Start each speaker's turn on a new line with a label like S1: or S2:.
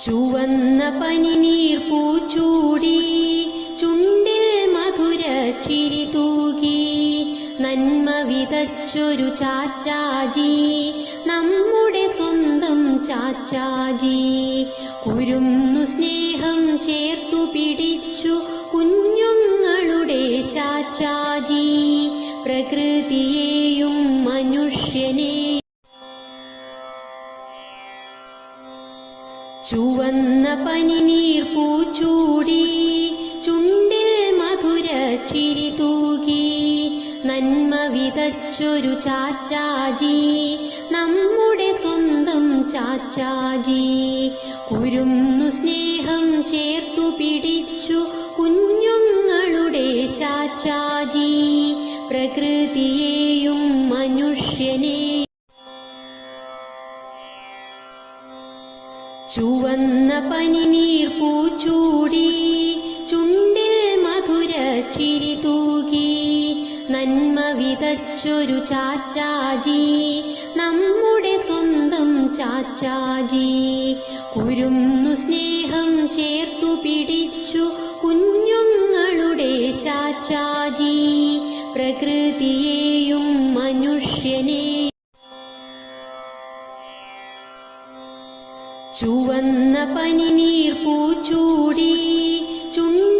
S1: ചുവന്ന പനിനീർ പൂച്ചൂടി ചുണ്ടിൽ മധുര ചിരി തൂകി നന്മ വിതച്ചൊരു ചാച്ചാജി നമ്മുടെ സ്വന്തം ചാച്ചാജി. കുരുന്നു സ്നേഹം ചേർത്തു പിടിച്ചു കുഞ്ഞുങ്ങളുടെ ചാച്ചാജി. പ്രകൃതിയെയും മനുഷ്യനെയും ചുവന്ന പനിനീർ പൂച്ചൂടി ചുണ്ടിൽ മധുര ചിരി തൂകി നന്മ വിതച്ചൊരു ചാച്ചാജി നമ്മുടെ സ്വന്തം ചാച്ചാജി. കുരുന്നു സ്നേഹം ചേർത്തു പിടിച്ചു കുഞ്ഞുങ്ങളുടെ ചാച്ചാജി. പ്രകൃതിയെയും മനുഷ്യനെയും ചുവന്ന പനിനീർ പൂച്ചൂടി ചുണ്ടിൽ മധുര ചിരി തൂകി നന്മ വിതച്ചൊരു ചാച്ചാജി നമ്മുടെ സ്വന്തം ചാച്ചാജി. കുരുന്നു സ്നേഹം ചേർത്തു പിടിച്ചു കുഞ്ഞുങ്ങളുടെ ചാച്ചാജി. പ്രകൃതിയെയും മനുഷ്യനെയും ചുവന്ന പനിനീർ പൂച്ചൂടി ചുണ്ടിൽ